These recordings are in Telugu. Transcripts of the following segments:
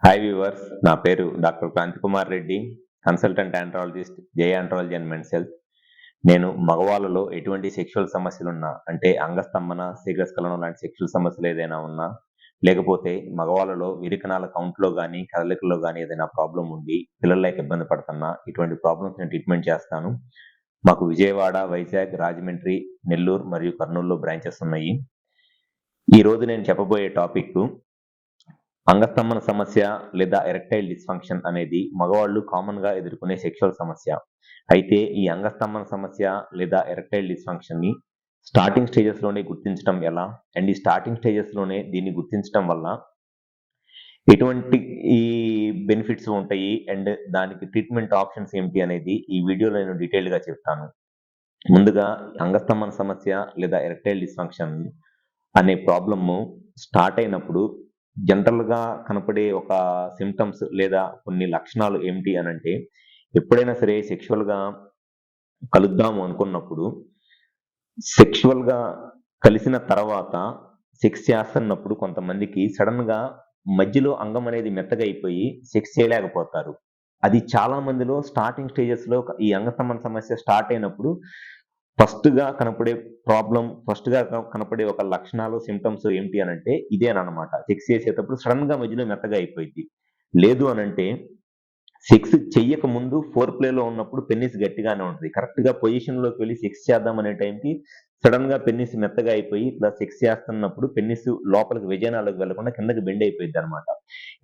హాయ్ వ్యూవర్స్, నా పేరు doctor Kranti Kumar Reddy, consultant andrologist, J andrology and men's health. నేను మగవాళ్ళలో ఎటువంటి సెక్షువల్ సమస్యలున్నా, అంటే అంగస్తంభన, శీఘ్రస్ఖలనం లాంటి సెక్షువల్ సమస్యలు ఏదైనా ఉన్నా, లేకపోతే మగవాళ్ళలో విరికణాల కౌంట్లో కానీ కదలికల్లో కానీ ఏదైనా ప్రాబ్లం ఉండి పిల్లలు లేక ఇబ్బంది పడుతున్నా, ఇటువంటి ప్రాబ్లమ్స్ నేను ట్రీట్మెంట్ చేస్తాను. మాకు విజయవాడ, వైజాగ్, రాజమండ్రి, నెల్లూరు మరియు కర్నూలులో బ్రాంచెస్ ఉన్నాయి. ఈరోజు నేను చెప్పబోయే టాపిక్ అంగస్తంభన సమస్య లేదా ఎరెక్టైల్ డిస్ఫంక్షన్ అనేది మగవాళ్ళు కామన్ గా ఎదుర్కొనే సెక్షువల్ సమస్య. అయితే ఈ అంగస్తంభన సమస్య లేదా ఎరెక్టైల్ డిస్ఫంక్షన్ ని స్టార్టింగ్ స్టేజెస్ లోనే గుర్తించడం ఎలా, అండ్ ఈ స్టార్టింగ్ స్టేజెస్ లోనే దీన్ని గుర్తించడం వల్ల ఎటువంటి ఈ బెనిఫిట్స్ ఉంటాయి అండ్ దానికి ట్రీట్మెంట్ ఆప్షన్స్ ఏమిటి అనేది ఈ వీడియోలో నేను డీటెయిల్ గా చెప్తాను. ముందుగా అంగస్తంభన సమస్య లేదా ఎరెక్టైల్ డిస్ఫంక్షన్ అనే ప్రాబ్లమ్ స్టార్ట్ అయినప్పుడు జనరల్ గా కనపడే ఒక సిమ్టమ్స్ లేదా కొన్ని లక్షణాలు ఏమిటి అనంటే, ఎప్పుడైనా సరే సెక్షువల్ గా కలుద్దాము అనుకున్నప్పుడు, సెక్షువల్ గా కలిసిన తర్వాత సెక్స్ చేస్తున్నప్పుడు కొంతమందికి సడన్ గా మధ్యలో అంగం అనేది మెత్తగా అయిపోయి సెక్స్ చేయలేకపోతారు. అది చాలా మందిలో స్టార్టింగ్ స్టేజెస్ లో ఈ అంగస్తంభన సమస్య స్టార్ట్ అయినప్పుడు ఫస్ట్ గా కనపడే ఒక లక్షణాలు, సిమ్టమ్స్ ఏమిటి అనంటే ఇదేనన్నమాట. సెక్స్ చేసేటప్పుడు సడన్ గా మధ్యలో మెత్తగా అయిపోయిద్ది. లేదు అనంటే సెక్స్ చెయ్యక ముందు ఫోర్ ప్లేలో ఉన్నప్పుడు పెన్నిస్ గట్టిగానే ఉంటది. కరెక్ట్ గా పొజిషన్ లోకి వెళ్ళి సెక్స్ చేద్దాం అనే టైంకి సడన్ గా పెన్నిస్ మెత్తగా అయిపోయి ఇట్లా సెక్స్ చేస్తున్నప్పుడు పెన్నిస్ లోపలికి వెజైనాలోకి వెళ్లకుండా కిందకి బెండ్ అయిపోయింది అనమాట.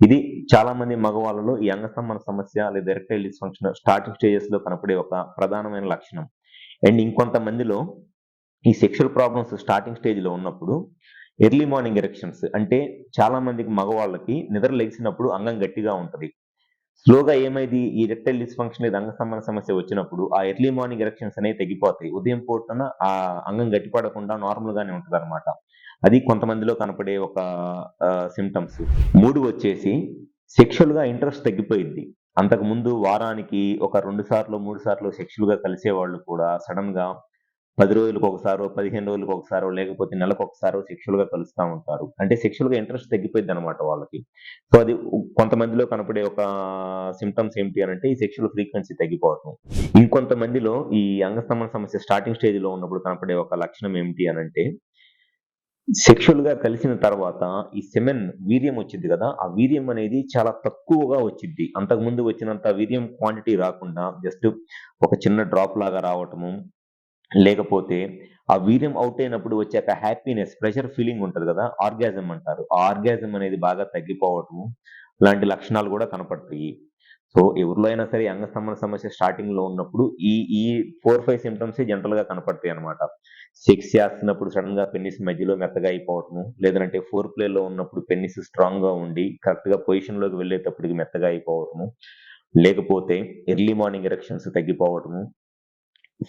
ఇది చాలా మంది మగవాళ్ళలో ఈ అంగస్తంభన సమస్య లేదా ఎరెక్టైల్ డిస్ఫంక్షన్ స్టార్టింగ్ స్టేజెస్ లో కనపడే ఒక ప్రధానమైన లక్షణం. అండ్ ఇంకొంతమందిలో ఈ సెక్షువల్ ప్రాబ్లమ్స్ స్టార్టింగ్ స్టేజ్ లో ఉన్నప్పుడు ఎర్లీ మార్నింగ్ ఎరెక్షన్స్, అంటే చాలా మందికి మగవాళ్ళకి నిద్ర లెగిసినప్పుడు అంగం గట్టిగా ఉంటది. స్లోగా ఏమైంది, ఈ ఎరెక్టైల్ డిస్ఫంక్షన్ లేదా అంగస్తంభన సమస్య వచ్చినప్పుడు ఆ ఎర్లీ మార్నింగ్ ఎరెక్షన్స్ అనేవి తగ్గిపోతాయి. ఉదయం పూటన ఆ అంగం గట్టిపడకుండా నార్మల్ గానే ఉంటది అనమాట. అది కొంతమందిలో కనపడే ఒక సిమ్టమ్స్. 3 వచ్చేసి సెక్షువల్ గా ఇంట్రెస్ట్ తగ్గిపోయింది. అంతకు ముందు వారానికి ఒక 2 సార్లు 3 సార్లు సెక్షువల్ గా కలిసేవాళ్ళు కూడా సడన్ గా 10 రోజులకు ఒకసారో, 15 రోజులకు ఒకసారో, లేకపోతే నెలకొకసారో సెక్షువల్ గా కలుస్తా ఉంటారు. అంటే సెక్షువల్ గా ఇంట్రెస్ట్ తగ్గిపోయిద్దనమాట వాళ్ళకి. సో అది కొంతమందిలో కనపడే ఒక సిమ్టమ్స్ ఏమిటి అనంటే ఈ సెక్షువల్ ఫ్రీక్వెన్సీ తగ్గిపోవటం. ఇంకొంతమందిలో ఈ అంగస్తంభన సమస్య స్టార్టింగ్ స్టేజ్ లో ఉన్నప్పుడు కనపడే ఒక లక్షణం ఏమిటి అనంటే, సెక్షువల్ గా కలిసిన తర్వాత ఈ సెమెన్ వీర్యం వచ్చిద్ది కదా, ఆ వీర్యం అనేది చాలా తక్కువగా వచ్చిద్ది. అంతకుముందు వచ్చినంత వీర్యం క్వాంటిటీ రాకుండా జస్ట్ ఒక చిన్న డ్రాప్ లాగా రావటము, లేకపోతే ఆ వీర్యం అవుట్ అయినప్పుడు వచ్చాక హ్యాపీనెస్, ప్రెషర్ ఫీలింగ్ ఉంటది కదా, ఆర్గాజం అంటారు. ఆ ఆర్గాజం అనేది బాగా తగ్గిపోవటము లాంటి లక్షణాలు కూడా కనపడతాయి. సో ఎవరిలో అయినా సరే అంగస్తంభన సమస్య స్టార్టింగ్ లో ఉన్నప్పుడు ఈ ఈ 4-5 సిమ్టమ్స్ జనరల్ గా కనపడతాయి అనమాట. సెక్స్ చేస్తున్నప్పుడు సడన్ గా పెన్నిస్ మధ్యలో మెత్తగా అయిపోవటము, లేదంటే ఫోర్ ప్లే లో ఉన్నప్పుడు పెన్నిస్ స్ట్రాంగ్ గా ఉండి కరెక్ట్ గా పొజిషన్ లోకి వెళ్ళేటప్పటికి మెత్తగా అయిపోవటము, లేకపోతే ఎర్లీ మార్నింగ్ ఎరెక్షన్స్ తగ్గిపోవటము,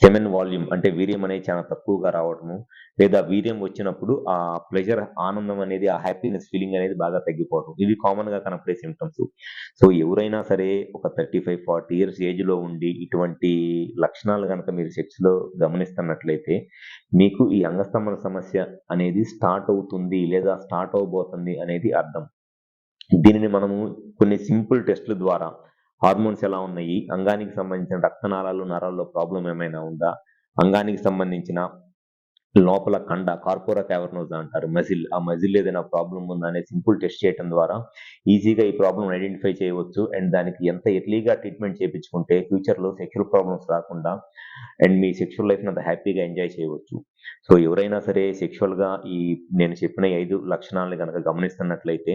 సెమెన్ వాల్యూమ్ అంటే వీర్యం అనేది చాలా తక్కువగా రావటము, లేదా వీర్యం వచ్చినప్పుడు ఆ ప్లెజర్, ఆనందం అనేది, ఆ హ్యాపీనెస్ ఫీలింగ్ అనేది బాగా తగ్గిపోవటం. ఇవి కామన్ గా కనపడే సిమ్టమ్స్. సో ఎవరైనా సరే ఒక 35-40 ఇయర్స్ ఏజ్ లో ఉండి ఇటువంటి లక్షణాలు కనుక మీరు సెక్స్ లో గమనిస్తున్నట్లయితే మీకు ఈ అంగస్తంభన సమస్య అనేది స్టార్ట్ అవుతుంది లేదా స్టార్ట్ అవబోతుంది అనేది అర్థం. దీనిని మనము కొన్ని సింపుల్ టెస్టుల ద్వారా హార్మోన్స్ ఎలా ఉన్నాయి, అంగానికి సంబంధించిన రక్తనాళాలు, నరాల్లో ప్రాబ్లం ఏమైనా ఉందా, అంగానికి సంబంధించిన లోపల కండ, కార్పోరా క్యావర్నోసా అంటారు, మజిల్, ఆ మజిల్ ఏదైనా ప్రాబ్లం ఉందా అనే సింపుల్ టెస్ట్ చేయడం ద్వారా ఈజీగా ఈ ప్రాబ్లం ఐడెంటిఫై చేయవచ్చు. అండ్ దానికి ఎంత ఎర్లీగా ట్రీట్మెంట్ చేయించుకుంటే ఫ్యూచర్ లో సెక్షువల్ ప్రాబ్లమ్స్ రాకుండా అండ్ మీ సెక్షువల్ లైఫ్ అంత హ్యాపీగా ఎంజాయ్ చేయవచ్చు. సో ఎవరైనా సరే సెక్షువల్ గా ఈ నేను చెప్పిన 5 లక్షణాలను కనుక గమనిస్తున్నట్లయితే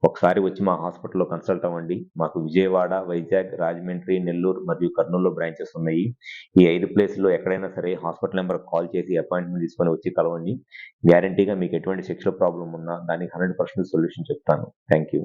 ఒకసారి వచ్చి మా హాస్పిటల్లో కన్సల్ట్ అవ్వండి. మాకు విజయవాడ, వైజాగ్, రాజమండ్రి, నెల్లూరు మరియు కర్నూలులో బ్రాంచెస్ ఉన్నాయి. ఈ 5 ప్లేసుల్లో ఎక్కడైనా సరే హాస్పిటల్ నెంబర్ కాల్ చేసి అపాయింట్మెంట్ తీసుకొని వచ్చి కలవండి. గ్యారంటీగా మీకు ఎటువంటి సెక్షువల్ ప్రాబ్లం ఉన్నా దానికి 100% సొల్యూషన్ చెప్తాను. Thank you.